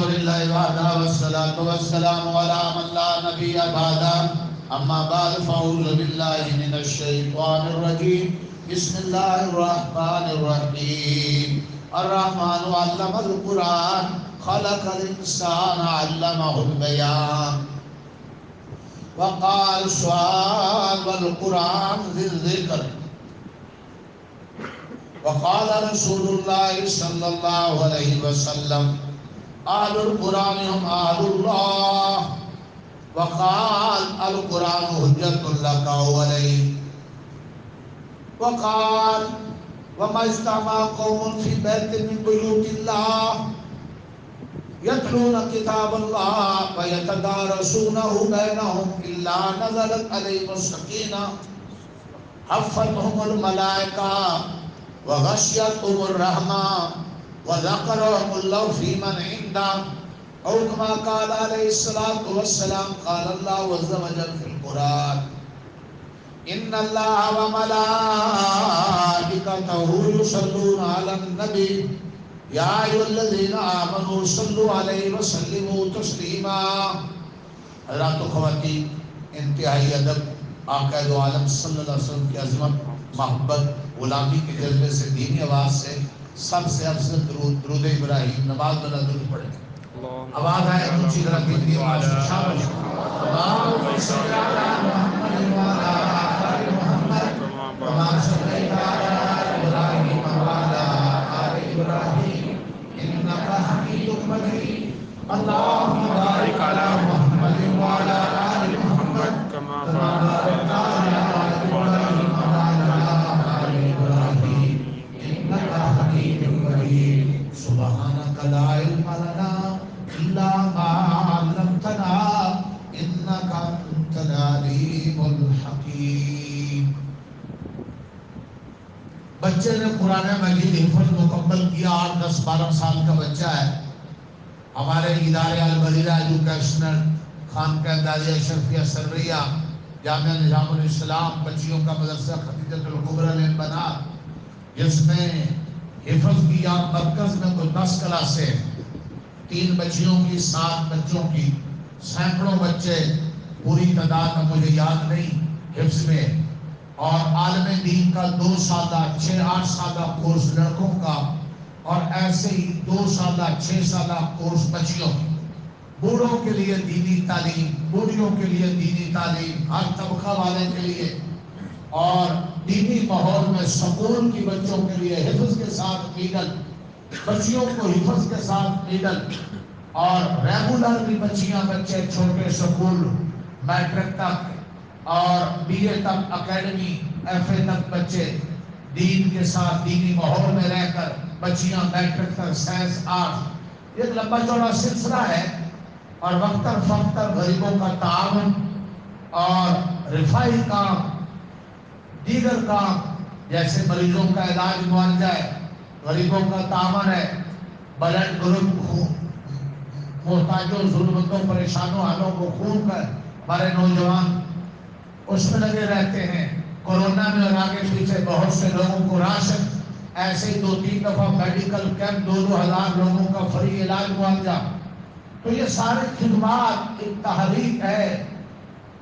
للہ وحدہ والصلاة والسلام علی من لا نبی بعدہ اما بعد فاعوذ باللہ من الشیطان الرجیم بسم اللہ الرحمن الرحیم الرحمن علم القرآن خلق الانسان علمہ البیان وقال سؤال والقرآن ذی الذکر وقال رسول اللہ صلی اللہ علیہ وسلم اہل القرآن ہم اہل اللہ وقال القرآن حجت لک علیک وقال وما اجتمع قوم فی بیت من بیوت اللہ یتلون کتاب اللہ ویتدارسونہ بینہم الا نزلت علیہم السکینہ حفتہم الملائکہ وغشیتهم الرحمہ وذکرهم اللہ فی من عندہ او کما قال علیہ الصلاة والسلام قال اللہ عز وجل فی القرآن ان اللہ وملائکتہ یصلون علی النبی یا ایھا الذین آمنوا صلوا علیہ وسلموا تسلیما۔ حضرات و خواتین، انتہائی ادب آقا دو عالم صلی اللہ علیہ وسلم کی عظمت، محبت، غلامی کے جذبے سے، دینی آواز سے سب سے افضل درود ابراہیم نماز والا درود پڑھیں۔ آواز آئے اونچی طرح کی آواز شامل اللہم صلی علی محمد وعلی آل محمد کما صلیت علی ابراہیم وعلی آل ابراہیم انک حمید مجید اللہم بارک علی محمد وعلی آل محمد کما بارکت علی ابراہیم وعلی آل ابراہیم انک حمید مجید۔ سبحانک لا علم لنا الا ما علمتنا انک انت العلیم الحکیم۔ بچے نے قرآن مجید حفظ مکمل کیا، 8 10 12 سال کا بچہ ہے۔ ہمارے ادارے البریرہ ایجوکیشنل خانقاہ داریہ اشرفیہ سریہ جامعہ نظام الاسلام بچیوں کا مدرسہ خدیجۃ الکبریٰ نے بنا، جس میں حفظ کیا مرکز میں کوئی 10 کلاسیں، 3 بچیوں کی، 7 بچوں کی، سینکڑوں بچے، پوری تعداد میں مجھے یاد نہیں حفظ میں، اور عالم دین کا 2 سالہ 6-8 سالہ کورس لڑکوں کا، اور ایسے ہی 2 سالہ 6 سالہ کورس بچیوں کی۔ بوڑھوں کے لیے دینی تعلیم، بوڑھیوں کے لیے دینی تعلیم، ہر طبقہ والے کے لیے، اور دینی ماحول میں سکول کی بچوں کے لیے حفظ کے ساتھ میڈل، بچیوں کو حفظ کے ساتھ میڈل، اور ریگولر بھی بچیاں بچے چھوٹے سکول میٹرک تک اور بی اے تک اکیڈمی ایف اے تک بچے دین کے ساتھ دینی ماحول میں رہ کر، بچیاں میٹرک تک سائنس آرٹ، ایک لمبا چوڑا سلسلہ ہے۔ اور وقتاً فوقتاً غریبوں کا تعاون اور رفاہی کام، دیگر کام جیسے مریضوں کا علاج معالجہ ہے، غریبوں کا تعاون ہے، بلڈ گروپ محتاجوں ضرورتوں پریشانوں حالوں کو خون کر ہمارے نوجوان اس میں لگے رہتے ہیں۔ کورونا میں اور آگے پیچھے بہت سے لوگوں کو راشن، ایسے ہی 2-3 دفعہ میڈیکل کیمپ، 2-2 ہزار لوگوں کا فری علاج معالجہ۔ تو یہ سارے خدمات ایک تحریک ہے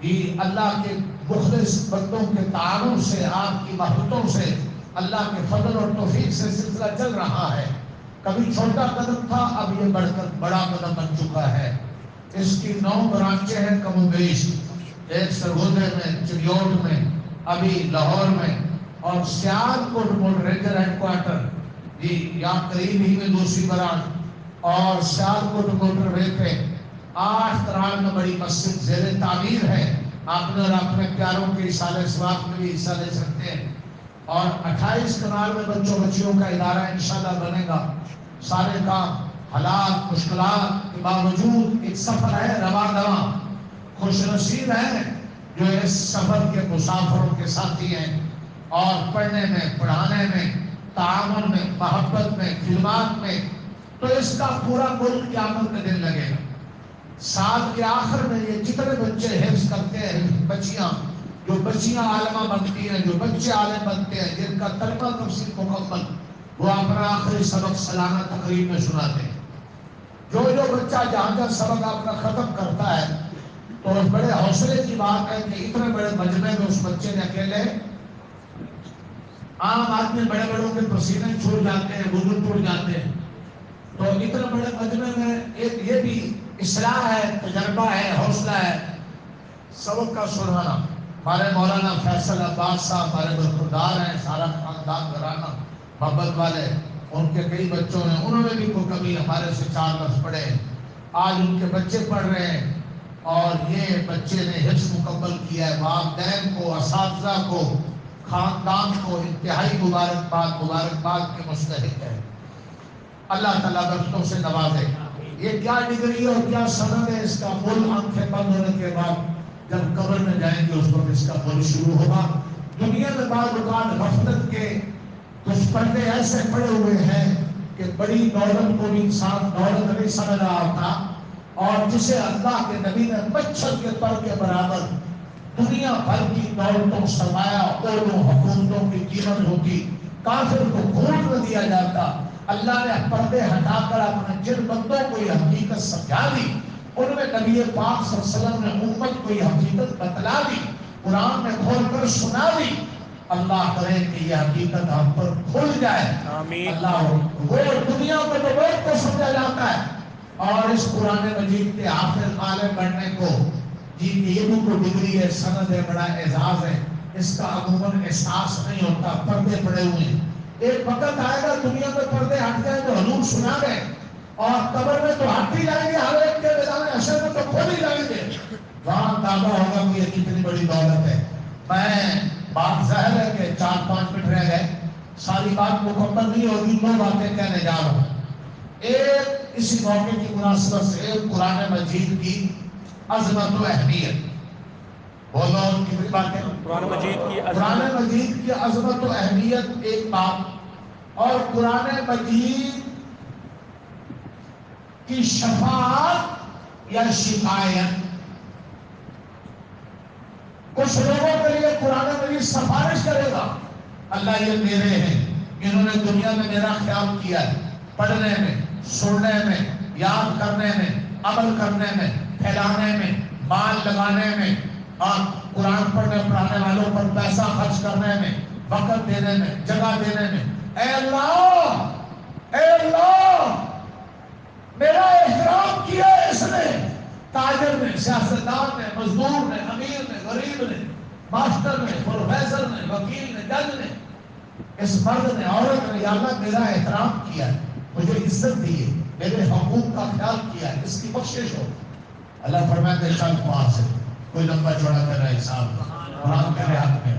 کہ اللہ کے مخلص بندوں کے تعاون سے، آپ کی محبتوں سے، اللہ کے فضل اور توفیق سے سلسلہ چل رہا ہے۔ کبھی چھوٹا قدم تھا، اب یہ بڑھ کر بڑا قدم بن چکا ہے۔ اس کی 9 برانچیں ہیں کم و بیش، ایک سرگودے میں، چریوٹ میں، ابھی لاہور میں، اور سیالکوٹ ماڈریٹر ہیڈ کوارٹر جی یہاں قریب ہی میں دوسری برانچ، اور سیالکوٹ موٹر وے پہ 8 کنال میں بڑی مسجد زیر تعمیر ہے۔ آپ نے اور اپنے پیاروں کے اصال ثواب میں بھی حصہ لے سکتے ہیں، اور 28 کنال میں بچوں بچیوں کا ادارہ انشاءاللہ بنے گا۔ سارے کام حالات مشکلات کے باوجود ایک سفر ہے رواں دواں۔ خوش نصیب ہیں جو اس سفر کے مسافروں کے ساتھی ہیں، اور پڑھنے میں، پڑھانے میں، تعاون میں، محبت میں، خدمات میں، تو اس کا پورا ملک قیامت کے دن لگے گا۔ سال کے آخر میں یہ جتنے بچے حفظ کرتے ہیں، بچیاں جو بچیاں عالمہ بنتی ہیں، جو بچے عالم بنتے ہیں، جن کا تربیت تفسیر مکمل، وہ اپنا آخری سبق سالانہ تقریب میں سناتے ہیں۔ جو بچہ جہاں کا سبق اپنا ختم کرتا ہے تو بڑے حوصلے کی بات ہے کہ اتنے بڑے مجمع میں اس بچے نے اکیلے، عام آدمی بڑے بڑوں کے پسینے چھوٹ جاتے ہیں، وضو ٹوٹ جاتے ہیں، تو اتنے بڑے مجمع میں ایک یہ بھی اصلاح ہے، تجربہ ہے، حوصلہ ہے سبق کا سنانا۔ ہمارے مولانا فیصل عباس صاحب ہمارے برخوردار ہیں، سارا خاندان گھرانہ محبت والے، ان کے کئی بچوں نے، انہوں نے بھی کبھی ہمارے سے 4 لفظ پڑھے، آج ان کے بچے پڑھ رہے ہیں اور یہ بچے نے حفظ مکمل کیا ہے۔ والدین کو، اساتذہ کو، خاندان کو انتہائی مبارکباد کے مستحق ہے۔ اللہ تعالیٰ برکتوں سے نوازے۔ یہ کیا ڈگری اور کیا سند ہے، اس کا مول آنکھیں بند ہونے کے بعد جب قبر میں جائیں گے اس وقت اس کا مول شروع ہوگا۔ دنیا میں بعض اوقات غفلت کے کچھ پردے ایسے پڑے ہوئے ہیں کہ بڑی دولت کو بھی انسان دولت نہیں سمجھ رہا ہوتا، اور جسے اللہ کے نبی نے مچھر کے پر کے برابر دنیا بھر کی دولتوں، سرمایہ، عہدوں، حکومتوں کی قیمت ہوتی، کافر کو خون نہ دیا جاتا۔ اللہ نے پردے ہٹا کر اپنے جن بندوں کو یہ حقیقت سمجھا دی، ان میں نبی پاک صلی اللہ علیہ وسلم نے امت کو یہ حقیقت بتلا دی، قرآن میں کھول کر سنا دی۔ اللہ کرے کہ یہ حقیقت ہم پر کھل جائے۔ آمین۔ اللہ وہ دنیا میں تو بہت کو سمجھا جاتا ہے، اور اس قرآن مجید کے حافظ عالم بننے کو جن کی علم کو ڈگری ہے، سند ہے، بڑا اعزاز ہے، اس کا عموماً احساس نہیں ہوتا، پردے پڑے ہوئے ہیں۔ ایک وقت آئے گا دنیا میں پردے ہٹ جائیں تو حضور سنا گئے، اور قبر میں تو ہٹ ہی جائیں گے، ہر ایک کے میدان حشر میں تو کھول ہی جائیں گے، وہاں اندازہ ہوگا کہ یہ کتنی بڑی دولت ہے۔ میں بات ظاہر ہے کہ 4-5 منٹ رہ گئے، ساری بات مکمل نہیں ہوگی، 2 باتیں کہنے جا رہا ہوں۔ ایک اسی موقع کی مناسبت سے ایک قرآن مجید کی عظمت و اہمیت، بولو کتنی باتیں؟ قرآن مجید کی قرآن مجید کی عظمت و اہمیت ایک بات، اور قرآن مجید کی شفاعت یا شکایت۔ کچھ لوگوں کے لیے قرآن مجید سفارش کرے گا، اللہ یہ میرے ہیں، انہوں نے دنیا میں میرا خیال کیا ہے، پڑھنے میں، سننے میں، یاد کرنے میں، عمل کرنے میں، پھیلانے میں، مال لگانے میں، اور قرآن پڑھنے پڑھانے والوں پر پیسہ خرچ کرنے میں، وقت دینے میں، جگہ دینے میں۔ اے اللہ میرا احترام کیا اس نے، تاجر نے، سیاستدان نے، مزدور نے، امیر نے، غریب نے، ماسٹر نے، پروفیسر نے، وکیل نے، جج نے، اس مرد نے، عورت نے، یا اللہ میرا احترام کیا ہے، مجھے عزت دی ہے، میرے حقوق کا خیال کیا ہے، اس کی بخشش ہو۔ اللہ فرماتے ہیں چل وہاں سے کوئی لمبا چوڑا کر رہا ہے حساب، قرآن تیرے ہاتھ میں،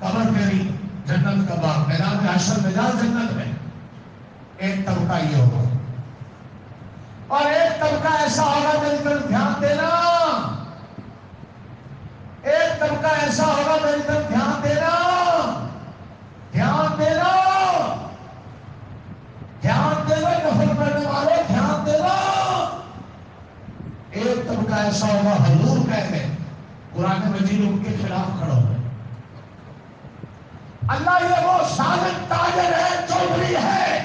قبر تیری، جنت کا باغ، میدان میں حشر میں جا، جنت میں۔ ایک طبقہ یہ ہوگا، اور ایک طبقہ ایسا ہوگا، میری طرف دھیان دینا، ایک طبقہ ایسا ہوگا، میری طرف دھیان دینا، دھیان دینا، دھیان دینا، نفل پڑھنے والے دھیان دینا۔ ایک طبقہ ایسا ہوگا، حضور کہتے ہیں قرآن مجید ان کے خلاف کھڑا ہوگا، اللہ یہ وہ ظالم تاجر ہے، چودھری ہے،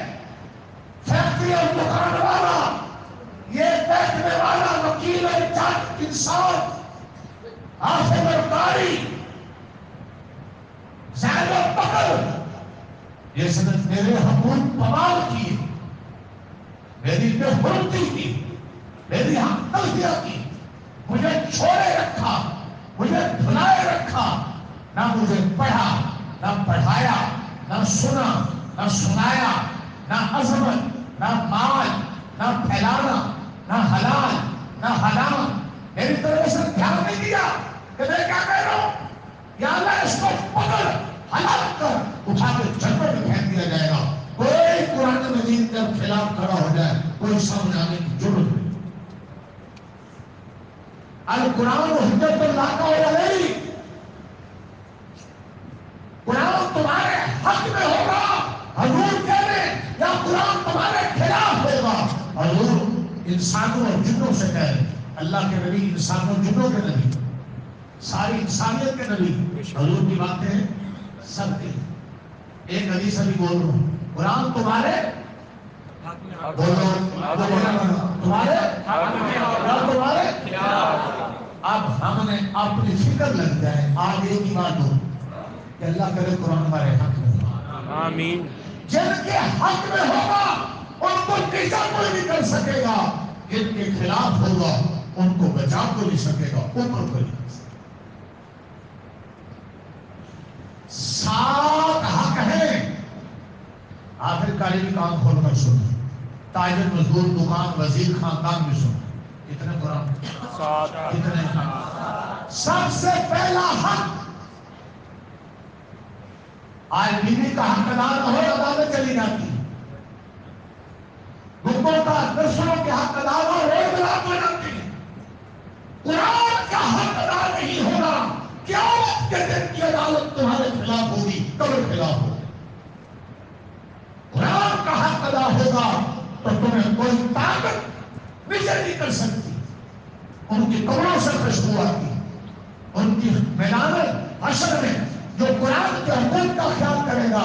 فیکٹری اور دکان والا، یہ بیٹھنے والا وکیل اور جج، انسان، حافظ اور قاری، زید اور بکر، یہ صرف میرے حقوق پمال کی، میری بے حرمتی کی، میری حق تلفیہ کی، مجھے چھوڑے رکھا، مجھے بھلائے رکھا، نہ مجھے پڑھا، نہ پڑھایا، نہ سنا، نہ سنایا، نہ عظمت، نہ مال، نہ پھیلانا، نہ حلال، نہ حرام، میری طرف سے دھیان نہیں دیا کہ میں کیا کہہ رہا ہوں، یا اللہ اس کو پکڑ، ہلاک کر، اٹھا کے جنت میں پھینک دیا جائے گا۔ کوئی قرآن مجید کے خلاف کھڑا ہو جائے، کوئی سامنے آنے کی ضرورت نہیں۔ القرآن حجت اللہ علیہ، قرآن تمہارے حق میں ہوگا، حضور کہہ رہے، یا قرآن تمہارے خلاف ہوگا۔ حضور انسانوں اور جنوں سے کہہ رہے، اللہ کے نبی انسانوں اور جنوں کے نبی، ساری انسانیت کے نبی، حضور کی باتیں سب کی۔ ایک حدیث ابھی بول رہا ہوں، قرآن تمہارے بولو تمہارے تمہارے اب ہم نے اپنی فکر لگ جائے آگے کی بات ہو کہ اللہ کرے قرآن ہمارے حق میں آمین. جن کے حق میں ہوگا ان کو نیچا کوئی نہیں کر سکے گا، جن کے خلاف ہوگا ان کو بچا کو نہیں سکے گا، اوپر کو نہیں کر سکے گا. 7 حق ہیں. آخر کاری بھی کام کھول کر سن، تاجر مزدور دکان وزیر خاندان بھی سن. کتنے قرآن؟ 7. کتنے؟ سب سے پہلا حق، آج بیوی کا حق ادا نہ ہو عدالت چلی جاتی، بزرگوں کا نسلوں کے حق ادا نہ ہو عدالت ہو جاتی. قرآن کا حق ادا نہیں ہوگا، قیامت کے دن کی عدالت تمہارے خلاف ہوگی، تمہارے خلاف ہوگی. قرآن کا حق ادا ہوگا تو تمہیں کوئی طاقت نیچے نہیں کر سکتی. ان کی قبروں سے خوشبو آتی، ان کی میدان حشر میں جو قرآن کے حقوق کا خیال کرے گا،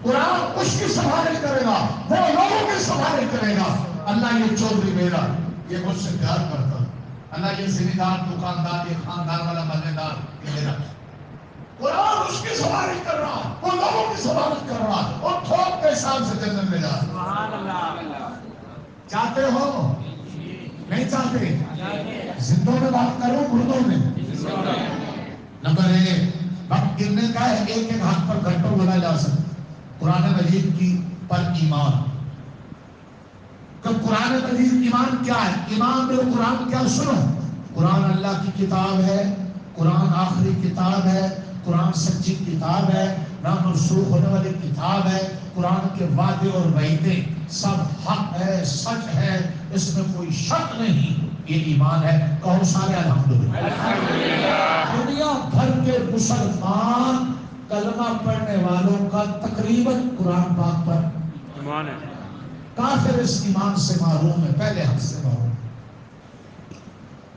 قرآن اس کی سنبھال کرے گا، وہ لوگوں کی سنبھال کرے گا. اللہ یہ چودھری میرا، یہ مجھ سے پیار کرتا، اللہ یہ زمیندار دکاندار یہ خاندان والا مزیدار یہ میرا. قرآن اس کی سنبھال کر رہا، وہ لوگوں کی سنبھال کر رہا، اور تھوک کے حساب سے جنت میں جا رہا. چاہتے ہو؟ نہیں چاہتے؟ زندوں میں بات کروں مردوں میں؟ نمبر 1 وقت گرنے کا ہے، ایک ایک ہاتھ پر گھنٹوں بولا جا سکتا. قرآن مجید کی پر ایمان. تو قرآن مجید ایمان کیا ہے؟ ایمان میں قرآن کیا؟ سنو، قرآن اللہ کی کتاب ہے، قرآن آخری کتاب ہے، قرآن سچی کتاب ہے، نہ منسوخ ہونے والی کتاب ہے. قرآن کے وعدے اور وعیدیں سب حق ہے، سچ ہے، اس میں کوئی شک نہیں. یہ ایمان ہے. کہو سارے الحمدللہ. دنیا بھر کے مسلمان کلمہ پڑھنے والوں کا تقریباً قرآن پاک پر ایمان ہے. کافر اس ایمان سے محروم ہے، پہلے حق سے محروم.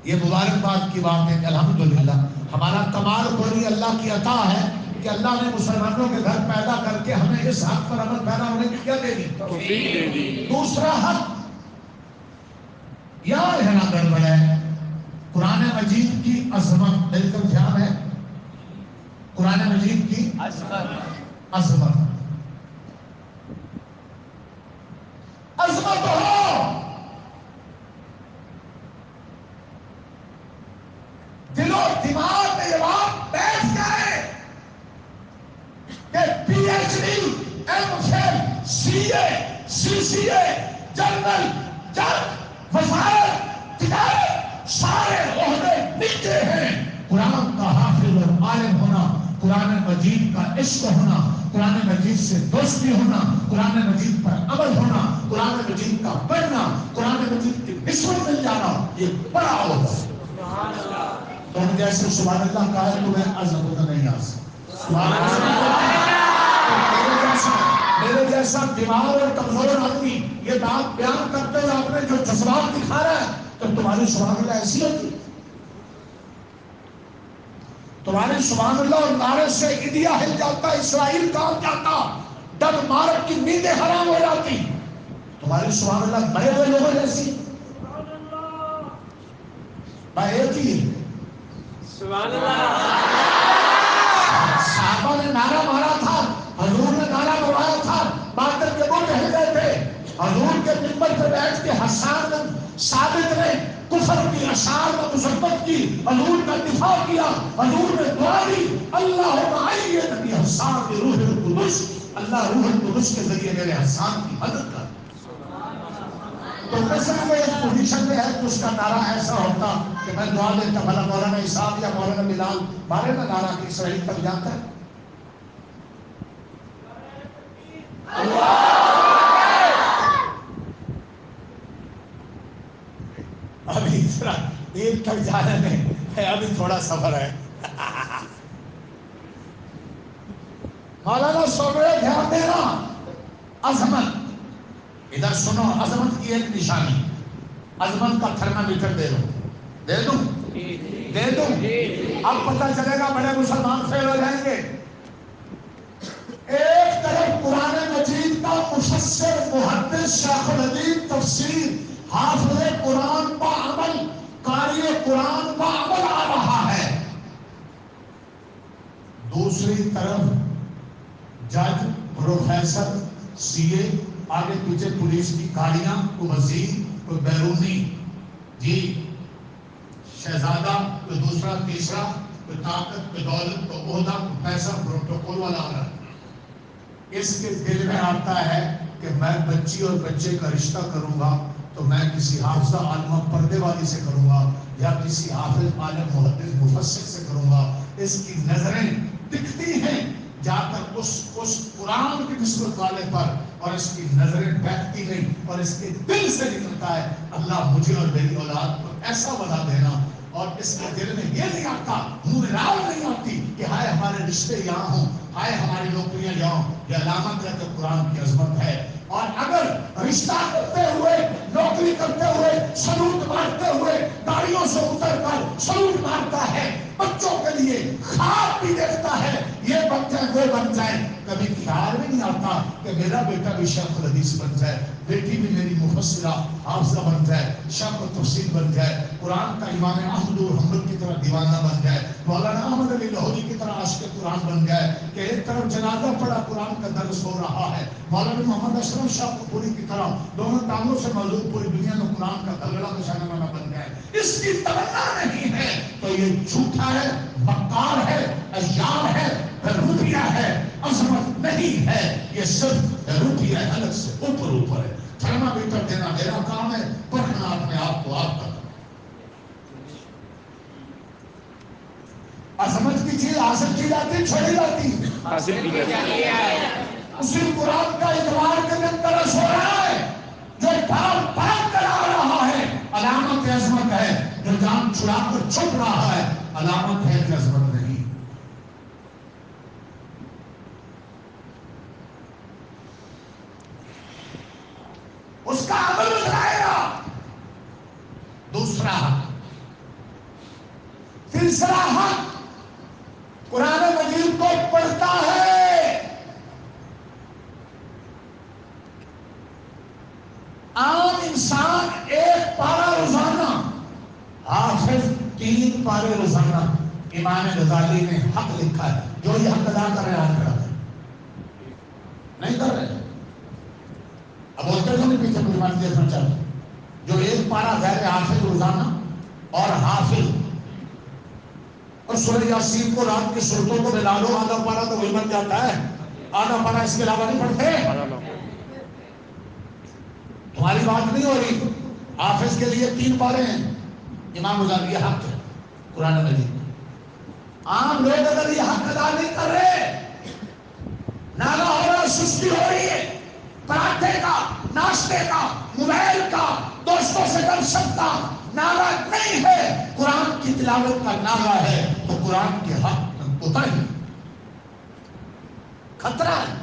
یہ مبارکباد کی بات ہے کہ الحمدللہ ہمارا کمال کوئی اللہ کی عطا ہے کہ اللہ نے مسلمانوں کے گھر پیدا کر کے ہمیں اس حق پر عمل پیدا ہونے کی کیا دے دی؟ توفیق دے دی. دوسرا حق یاد ہے نا گڑبڑ ہے، قرآن مجید کی عظمت. میری طرف دھیان ہے، قرآن مجید کی عظمت. عظمت ہو، دل و دماغ میں یہ بات بیٹھ جائے کہ PhD, MPhil, CA, CCA, general, جج، وزارت، تجارت، سارے عہدے نیچے ہیں. قرآن کا حافظ اور عالم ہونا، قرآن مجید کا عشق ہونا، قرآن مجید سے دوستی ہونا، قرآن مجید پر عمل ہونا، قرآن مجید کا پڑھنا، قرآن مجید کی نسبت مل جانا، یہ بڑا عہدہ ہے. تم جیسے سبحان اللہ کہا ہے تمہیں عظمت نہیں آ سکتی. سبحان اللہ. میرے جیسا بیمار اور کمزور آدمی یہ بات بیان کرتے ہوئے آپ نے جو جذبات دکھا رہا ہے تو تمہاری سبحان اللہ ایسی ہوتی، تمہاری سبحان اللہ اور نعرے سے انڈیا ہل جاتا، اسرائیل کام جاتا، ڈنمارک کی نیندیں حرام ہو جاتی. تمہاری سبحان اللہ بڑے ہوئے لوگوں جیسی. بھائی ایک ہی سبحان اللہ. صحابہ نے نعرہ مارا تھا، حضور نے نعرہ مروایا تھا، باطل کے منہ ہل گئے تھے. حضور کے منبر پہ بیٹھ کے حسان ثابت نے کفر کی اشعار و مذمت کی، حضور کا دفاع کیا، حضور نے دعا دی، اللہم ایدنی حسان بروح القدس، اللہ روح القدس کے ذریعے میرے حسان کی مدد کر. تو مثلا وہ ایک پوزیشن میں ہے تو اس کا نعرہ ایسا ہوتا کہ میں دعا دیتا بھلا مولانا اسحاق یا مولانا بلال مارے نا نعرہ کہ اسرائیل تک جاتا ہے. ابھی عید تک جانے میں ابھی تھوڑا سفر ہے. مولانا سوڑے دھیان دینا. عظمت ادھر سنو، عظمت کی ایک نشانی، عظمت کا تھرمامیٹر دے دو. دے دوں؟ دے دوں. اب پتہ چلے گا بڑے مسلمان فیل ہو جائیں گے. ایک طرف قرآن مجید کا مفسر محدث شیخ الحدیث تفسیر حافظ قرآن با عمل، قاری قرآن با عمل آ رہا ہے. دوسری طرف جج، پروفیسر، سی اے، آگے پیچھے پولیس کی گاڑیاں، کوئی وزیر، کوئی بیرونی، جی شہزادہ، کوئی دوسرا تیسرا، کوئی طاقت، کوئی دولت، کوئی عہدہ، کوئی پیسہ، پروٹوکول والا آ رہا ہے. اس کے دل میں آتا ہے کہ میں بچی اور بچے کا رشتہ کروں گا تو میں کسی حافظہ عالمہ پردے والی سے کروں گا یا کسی حافظ عالم محدث مفسر سے کروں گا. اس کی نظریں دکھتی ہیں جا کر اس قرآن کی نسبت والے پر، اور اس کی نظریں بیٹھتی نہیں، اور اس کے دل سے نکلتا ہے اللہ مجھے اور میری اولاد کو ایسا بنا دینا. اور اس کے دل میں یہ نہیں آتا، منہ میں لال نہیں آتی کہ ہائے ہمارے رشتے یہاں ہوں، ہائے ہماری نوکریاں یہاں ہوں. یہ علامت ہے کہ قرآن کی عظمت ہے. اور اگر رشتہ کرتے ہوئے، نوکری کرتے ہوئے، سلوٹ مارتے ہوئے، گاڑیوں سے اتر کر سلوٹ مارتا ہے، بچوں کے لیے خواب بھی دیکھتا ہے یہ بن جائے وہ بن جائے، کبھی خیال بھی نہیں آتا کہ میرا بیٹا بھی شیخ الحدیث بن جائے، بیٹی بھی میری مفسرہ حافظہ بن جائے، شیخ التفسیر بن جائے، قرآن کا امام احمد اور حنبل کی طرح دیوانہ بن جائے، مولانا احمد علی لاہوری کی طرح عاشق قرآن بن جائے کہ ایک طرف جنازہ پڑا قرآن کا درس ہو رہا ہے، مولانا محمد اشرف شاہ پوری کی طرح دونوں ٹانگوں سے موجود پوری دنیا میں قرآن کا دلگڑا بچانے والا بن جائے. اس کی تمنا نہیں ہے تو یہ جھوٹا ہے، مکار ہے، عیار ہے، روپیہ ہے، عظمت نہیں ہے. یہ صرف روپیہ ہے، الگ سے اوپر ہے. فرما بھی کر دینا میرا کام ہے، پڑھنا اپنے آپ کو آپ تک. عظمت کی چیز حاصل کی جاتی، چھوڑی جاتی حاصل کی جاتی ہے. اسی قرآن کا اعتبار کے دن ترس ہو رہا ہے جو بھاگ بھاگ کر آ رہا ہے، علامت عظمت ہے. جو جان چھڑا کر چھپ رہا ہے، علامت ہے کہ عظمت نہیں. اس کا عمل بتائے گا. دوسرا حق. تیسرا حق، قرآن مجید کو پڑھتا ہے، عام انسان ایک پارہ روزانہ، حافظ 3 پارے روزانہ. امام غزالی نے حق لکھا ہے، جو یہ حق ادا کر رہے ہیں آپ کر نہیں کر رہے. اب بولتے تو نہیں پیچھے مسلمان دیکھنا چاہتے. جو ایک پارہ غیر حافظ روزانہ اور حافظ، اور سورہ یاسین کو رات کی صورتوں کو ملا لو، آدھا پارہ تو وہی بن جاتا ہے. آدھا پارہ اس کے علاوہ نہیں پڑھتے. تمہاری بات نہیں ہو رہی. حافظ کے لیے 3 پارے ہیں. امام غزالی یہ حق ہے قرآن مجید. عام لوگ اگر یہ حق ادا نہیں کر رہے، ناغہ ہو رہا، سستی ہو رہی ہے، پراٹھے کا، ناشتے کا، موبائل کا، دوستوں سے گپ شپ کا نعرہ نہیں ہے، قرآن کی تلاوت کا نعرہ ہے، تو قرآن کے حق میں اتر ہی خطرہ ہے،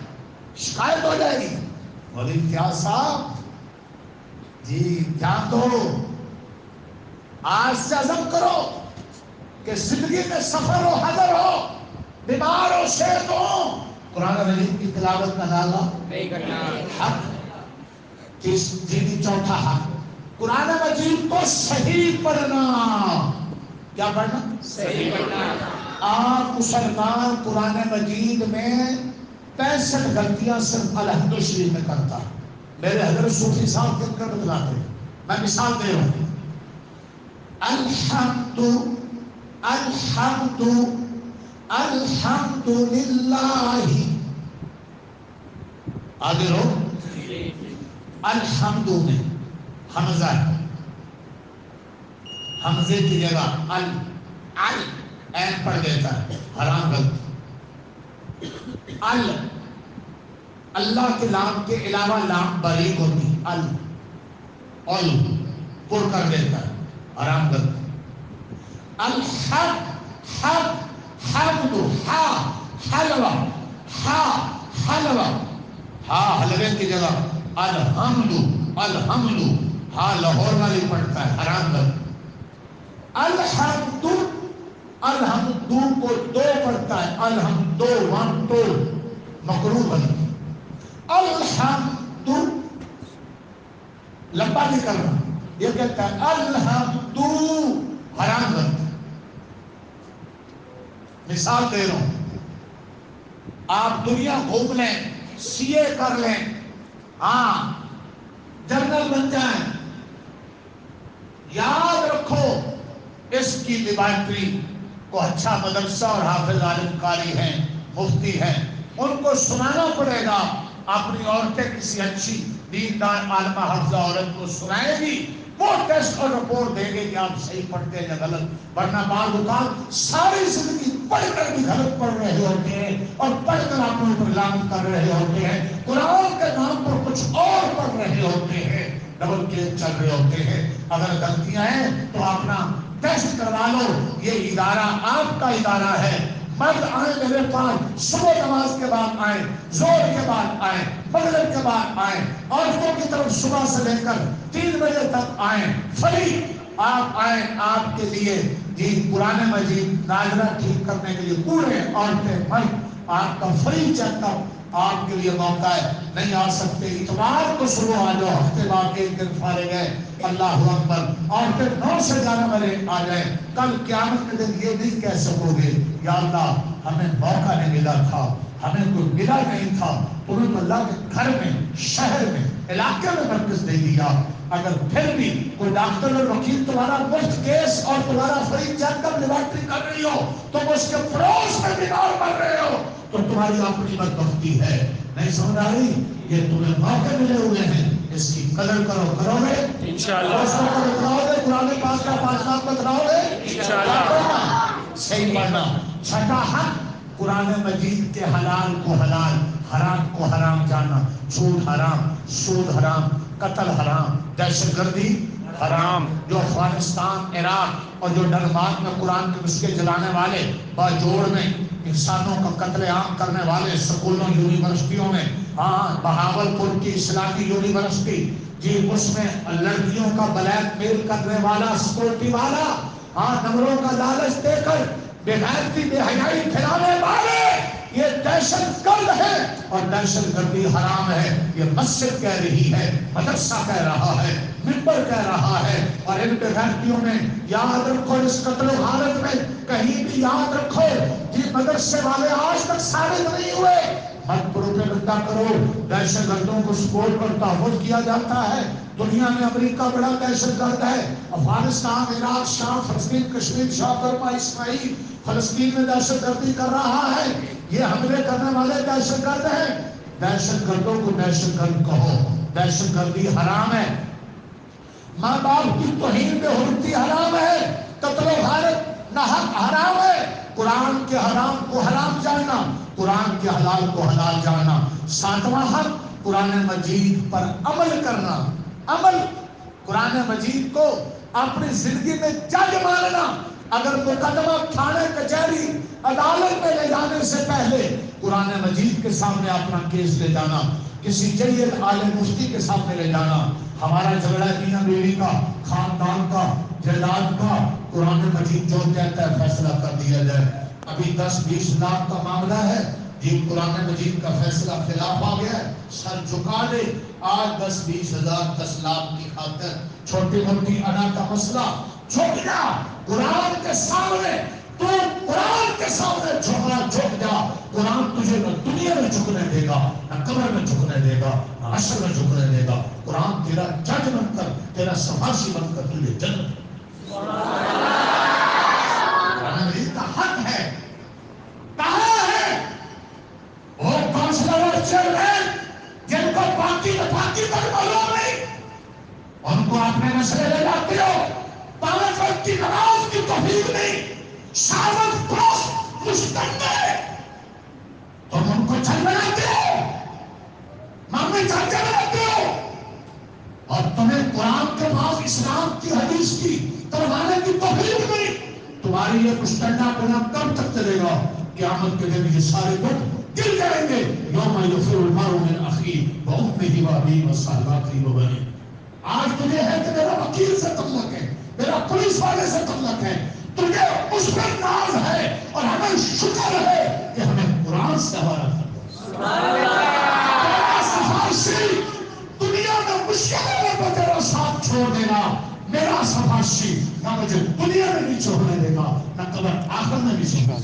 شکایت ہو جائے گی. مولوی امتیاز صاحب جی دھیان دو، آج سے عزم کرو کہ زندگی میں سفر ہو، حضر ہو، بیمار ہو، صحت ہو، قرآن مجید کی تلاوت کا نعرہ نہیں کرنا. حق. چوتھا حق، قرآن مجید کو صحیح پڑھنا. کیا پڑھنا؟ صحیح پڑھنا. آپ مسلمان قرآن مجید میں 65 غلطیاں صرف الحمد شریف میں کرتا. میرے حضرت صوفی صاحب کے کر بتلاتے ہیں، میں مثال دے رہا ہوں. الحمد الحمد الحمد للہ. آگے رہو. الحمد میں حمزہ ہے، حمزے کی جگہ این پڑھ دیتا ہے، حرام غلط. اللہ کے لام کے علاوہ لام باریک ہوتی، پر کر دیتا ہے، حرام غلط. الحق حق حمد ہا حلوہ ہا حلوہ، ہا حلوے کی جگہ الحمد الحمد، ہا لاہور والی پڑھتا ہے، حرام غلط. الحمد الحمد کو 2 پڑھتا ہے، الحمد 2 1 2 مکروہ غلط. الحمد لمبا نہیں کرنا، یہ کہتا ہے الحمد حرام کرتا. مثال دے رہا ہوں، آپ دنیا گھوم لیں، سی اے کر لیں، ہاں جنرل بن جائیں، یاد رکھو اس کی لیبارٹری کو اچھا مدرسہ اور حافظ عالم قاری ہیں، مفتی ہیں، ان کو سنانا پڑے گا. اپنی عورتیں کسی اچھی دیندار عالمہ حافظہ عورت کو سنائے گی، وہ ٹیسٹ اور رپورٹ دے گے کہ آپ صحیح پڑھتے ہیں یا غلط. ورنہ بعض اوقات ساری زندگی پڑھ کر بھی غلط پڑھ رہے ہوتے ہیں اور پڑھ کر اپنے اوپر لعنت کر رہے ہوتے ہیں، قرآن کے نام پر کچھ اور پڑھ رہے ہوتے ہیں، ڈبل گیم چل رہے ہوتے ہیں. اگر غلطیاں ہیں تو اپنا ٹیسٹ کروا لو. یہ ادارہ آپ کا ادارہ ہے. مرد آئیں میرے پاس، صبح نماز کے بعد آئیں، زور کے بعد آئیں، مغرب کے بعد آئیں، عورتوں کی طرف صبح سے لے کر 3 بجے تک آئیں. فری آپ آئیں، آپ کے لیے جی قرآن مجید ناظرہ ٹھیک کرنے کے لیے پورے عورتیں مرد آپ کا فری چیک اپ آپ کے لیے موقع ہے. نہیں آ سکتے اتوار کو صبح آ جاؤ، ہفتے بعد 1 دن فارغ ہے. اللہ اکبر. اور پھر 9 سے 11 بجے آ جائیں. کل قیامت کے دن یہ نہیں کہہ سکو گے یا اللہ ہمیں موقع نہیں ملا تھا، ہمیں کوئی ملا نہیں تھا، تمہیں تو اللہ کے گھر میں، شہر میں، علاقے میں مرکز دے دیا. اگر پھر بھی کوئی ڈاکٹر اور وکیل تمہارا مفت کیس اور تمہارا فری چیک اپ لیبارٹری کر رہی ہو، تم اس کے پڑوس میں بیمار پڑ رہے ہو تو تمہاری اپنی بدبختی ہے. نہیں سمجھ آ رہی؟ یہ تمہیں موقع ملے ہوئے ہیں، اس کی قدر کرو. کرو گے انشاءاللہ؟ بتلاؤ گے قرآن پاک کا 5 بات بتلاؤ گے انشاءاللہ؟ صحیح پڑھنا. چھٹا حق قرآن مجید کے حلال کو حلال، حرام کو حرام جاننا. جھوٹ حرام، سود حرام، قتل حرام، دہشت گردی حرام. جو افغانستان، عراق اور جو ڈنمارک میں قرآن کے نسخے جلانے والے، باجوڑ میں انسانوں کا قتل عام کرنے والے، سکولوں یونیورسٹیوں میں، ہاں بہاولپور کی اسلامی یونیورسٹی جی اس میں لڑکیوں کا بلیک میل کرنے والا سیکورٹی والا، ہاں نمبروں کا لالچ دے کر بے غیرتی بے حیائی پھیلانے والے، یہ دہشت گرد ہے اور دہشت گردی حرام ہے. یہ مسجد کہہ رہی ہے، مدرسہ کہہ رہا ہے، منبر کہہ رہا ہے. اور ان بے غیرتیوں میں یاد رکھو، اس قتل و غارت میں کہیں بھی یاد رکھو جی مدرسے والے آج تک ثابت نہیں ہوئے. مت پروپیگنڈا کرو، دہشت گردوں کو سپورٹ اور تحفظ کیا جاتا ہے. دنیا میں امریکہ بڑا دہشت گرد ہے. افغانستان، عراق، شام، فلسطین، کشمیر، شام برما، اسرائیل فلسطین میں دہشت گردی کر رہا ہے. یہ حملے کرنے والے دہشت گرد ہیں. دہشت گردوں کو دہشت گرد کہو. دہشت گردی حرام ہے. ماں باپ کی توہین بے حرمتی حرام ہے. قتل و غارت ناحق حرام ہے. قرآن کے حرام کو حرام جاننا، قرآن کے حلال کو حلال جاننا. 7واں حق قرآن مجید پر عمل کرنا. عمل قرآن مجید کو اپنی زندگی میں جج ماننا. اگر مقدمہ تھانے کچہری عدالت میں لے جانے سے پہلے قرآن مجید کے سامنے اپنا کیس لے جانا، کسی جلیل عالم مفتی کے سامنے لے جانا. ہمارا جھگڑا میاں بیوی کا، خاندان کا، جائیداد کا، قرآن مجید جو کہتا ہے فیصلہ کر دیا جائے. ابھی 10-20 لاکھ کا معاملہ ہے جی، قرآن مجید کا فیصلہ خلاف آ گیا ہے، سر جھکا دے. آج 10-20 ہزار 10 لاکھ کی خاطر چھوٹی موٹی انا کا مسئلہ جھک جا قرآن کے سامنے. تو قرآن کے سامنے جھک جا. قرآن تجھے نہ دنیا میں جھکنے دے گا، نہ قبر میں جھکنے دے گا، نہ حشر میں جھکنے دے گا. قرآن تیرا جج بن کر، تیرا سفارشی بن کر تجھے جنت کا حق ہے. کہاں ہے وہ کونسلر اور چیئرمین جن کو باقی تک معلوم نہیں، ان کو اپنے مسئلے لے جاتے ہو. 5 وقت کی نماز کی توفیق نہیں، شہوت پرست مستقبل تم ان کو چل بناتے ہو، مامے چاچا بناتے ہو. اور تمہیں قرآن کے بعد اسلام کی حدیث کی کروانے کی توفیق نہیں. تمہاری یہ مستنڈا بنا کب تک چلے گا؟ قیامت کے دن یہ سارے دکھ گر جائیں گے. یوم یفر المرء من اخیہ وامہ وابیہ وصاحبتہ وبنیہ. آج تجھے ہے کہ میرا وکیل سے تعلق ہے، میرا پولیس والے سے تعلق ہے، تجھے اس پر ناز ہے اور ہمیں شکر ہے کہ ہمیں قرآن سے حوالہ کر دیا. سفارشی دنیا میں مشکل میں تو تیرا ساتھ چھوڑ چھوڑ دے گا، میرا شاباشی نہ مجھے دنیا میں نیچے ہونے دے گا، نہ قبر آخر میں نیچے ہوگا۔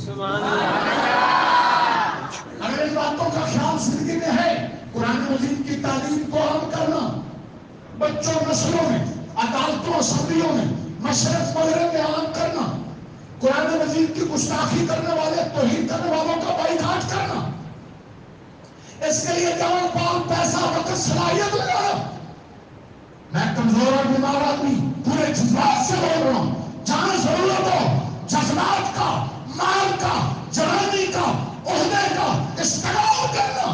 اگر ان باتوں کا خیال زندگی میں ہے، قرآن مجید کی تعلیم کو عام کرنا، بچوں نسلوں میں، عدالتوں اسمبلیوں میں، مشرق مغرب میں عام کرنا، قرآن مجید کی گستاخی کرنے والے، توہین کرنے والوں کا بائیکاٹ کرنا، اس کے لیے جان پال پیسہ وقت صلاحیت لگانا۔ میں کمزور اور بیمار آدمی پورے جذبات سے بول رہا ہوں، جہاں ضرورت ہو جذبات کا، مال کا، جوانی کا، عہدے کا استعمال کرنا۔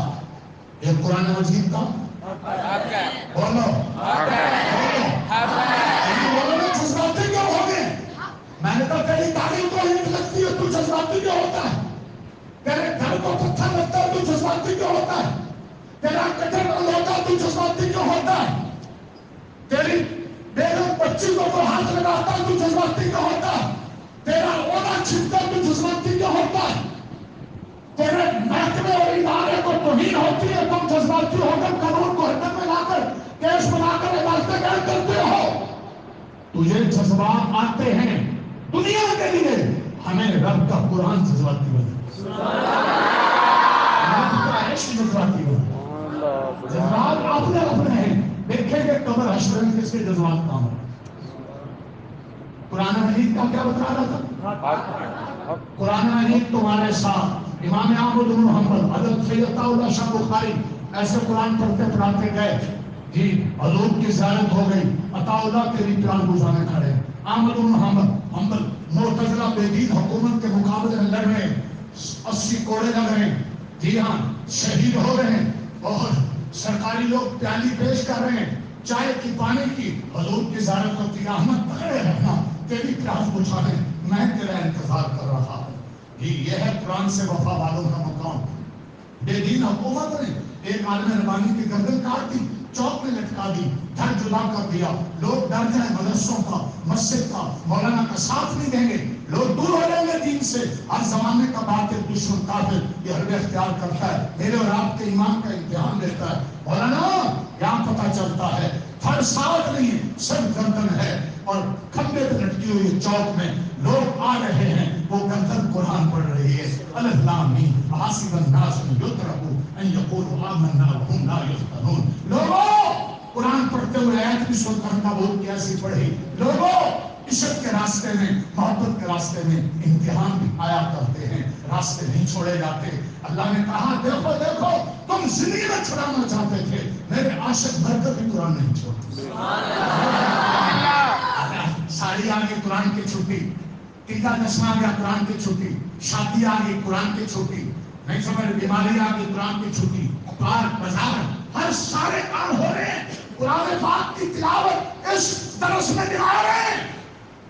یہ قرآن مجید کا بولو بولو جذباتی کیوں ہو گئے؟ میں نے کہا تیری تعلیم کو اینٹ لگتی ہے تو جذباتی کیوں ہوتا ہے؟ تیرے گھر کو پتھر لگتا ہے تو جذباتی کیوں ہوتا ہے؟ تیرا کٹر لوٹا تو جذباتی کیوں ہوتا ہے؟ تیری بیگم بچی کو ہاتھ لگاتا تو جذباتی کیوں ہوتا ہے؟ تیرا اونا چھپتا تو جذباتی کیوں ہوتا ہے؟ تیرے محکمے اور ادارے کو توہین ہوتی ہے، تم جذباتی ہو کر قانون کو حرکت میں لا کر کیس بنا کر عدالتیں قائم کرتے ہو۔ تجھے جذبات آتے ہیں دنیا کے لیے، ہمیں رب کا قرآن جذباتی بنے، رب کا عشق جذباتی بنے۔ جذبات اپنے اپنے ہیں، دیکھیں کہ قبر حشر میں کس کے جذبات کام ہو۔ قرآن مجید کا کیا بتا رہا تھا؟ قرآن مجید تمہارے ساتھ امام احمد بن حنبل، حضرت سید عطا اللہ شاہ بخاری ایسے قرآن پڑھتے پڑھاتے گئے، جی حضور کی زیارت ہو گئی، عطا اللہ کے قرآن گزارنے کھڑے، احمد بن حنبل معتزلہ بے دین حکومت کے مقابلے میں لڑ رہے، 80 کوڑے لگ رہے، جی ہاں شہید ہو رہے ہیں، اور سرکاری لوگ پیالی پیش کر رہے ہیں چائے کی پانی کی، حضور کی زیارت ہوتی ہے، احمد کھڑے رہنا، تیری پیاس بجھا دیں، میں تیرا انتظار کر رہا ہوں۔ یہ ہے قرآن سے وفا والوں کا مقام۔ بے دین حکومت نے ایک عالم ربانی کی گردن کاٹ دی، چوک میں لٹکا دی، گھر جدا کر دیا، لوگ ڈر جائیں مدرسوں کا، مسجد کا، مولانا کا ساتھ نہیں دیں گے، لوگ دور ہو جائیں گے دین سے۔ ہر زمانے کا باطل دشمن کافر یہ حربے اختیار کرتا ہے، میرے اور آپ کے ایمان کا امتحان لیتا ہے۔ مولانا یہاں پتہ چلتا ہے پھر ساتھ نہیں صرف گردن ہے، اور کھمبے پہ لٹکی ہوئی چوک میں لوگ آ رہے ہیں، وہ گردن قرآن پڑھ رہی ہے، الف لام میم حسب الناس ان یترکوا ان یقولوا آمنا وهم لا یفتنون۔ لوگوں قرآن پڑھتے ہوئے آیت بھی سن کر تابوت کیسی پڑھی، لوگوں عشق کے راستے میں، محبت کے راستے میں امتحان بھی آیا کرتے ہیں، راستے نہیں چھوڑے جاتے۔ اللہ نے کہا دیکھو دیکھو تم زندگی میں چھڑانا چاہتے تھے، میرے عاشق بھر کر بھی قرآن نہیں چھوڑتے۔ ساڑی آ گئی قرآن کی چھٹی، ٹیکا چشمہ آ گیا قرآن کی چھٹی، شادی آ گئی قرآن کی چھٹی، نہیں سمجھ بیماری آ گئی قرآن کی چھٹی، پارک بازار ہر سارے کام ہو رہے ہیں، قرآن پاک کی تلاوت اس درس میں دکھا رہے ہیں۔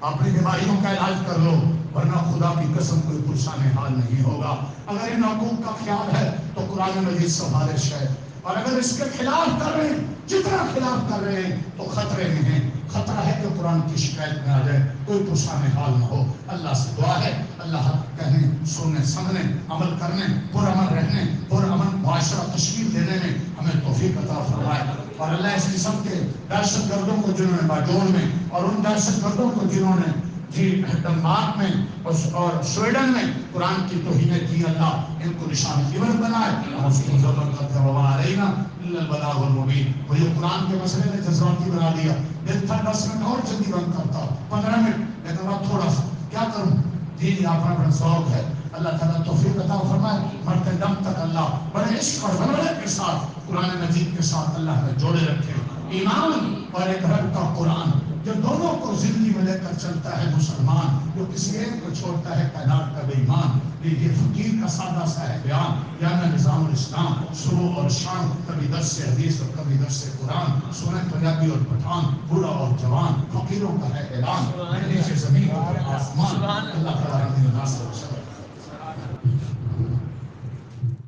اپنی بیماریوں کا علاج کر لو، ورنہ خدا کی قسم کوئی پرسان حال نہیں ہوگا۔ اگر ان حقوق کا خیال ہے تو قرآن مجید سفارش ہے، اور اگر اس کے خلاف کر رہے ہیں، جتنا خلاف کر رہے ہیں تو خطرے میں ہیں۔ خطرہ ہے کہ قرآن کی شکایت میں آ جائے، کوئی پرسان حال نہ ہو۔ اللہ سے دعا ہے اللہ کہنے، سننے، سمجھنے، عمل کرنے، پرامن رہنے، پرامن معاشرہ تشکیل دینے میں ہمیں توفیق عطا فرمائے، اور اللہ اس قسم کے دہشت گردوں کو جنہوں نے باجوڑ میں، اور ان دہشت گردوں کو جنہوں نے جی ڈنمارک میں اور سویڈن میں قرآن کی توہین کی، اللہ ان کو نشان عبرت بنائے۔ ہم اس کی ضرورت کرتے ہیں، وما علینا الا البلاغ المبین۔ مجھے قرآن کے مسئلے نے جذباتی بنا دیا، دل تھا 10 منٹ اور جلدی بند کرتا، 15 منٹ، لیکن اب تھوڑا سا کیا کروں، دین اپنا اپنا ذوق ہے۔ اللہ تعالیٰ توفیق عطا فرمائے، مرتے دم تک اللہ بڑے عشق اور غلبت کے ساتھ قرآن مجید کے ساتھ اللہ ہمیں جوڑے رکھے۔ ایمان اور ایک رب کا قرآن جو دونوں کو زندگی میں لے کر چلتا ہے مسلمان، جو کسی ایک کو چھوڑتا ہے کائنات کا بے ایمان۔ یہ فقیر کا سادہ سا ہے بیان، یعنی نظام الاسلام، صبح اور شام، کبھی درس حدیث اور کبھی درس قرآن، سنے پنجابی اور پٹھان، بوڑھا اور جوان، فقیروں کا ہے اعلان، نیچے زمین اور آسمان۔ اللہ تعالیٰ ہمیں ناصر و شفیع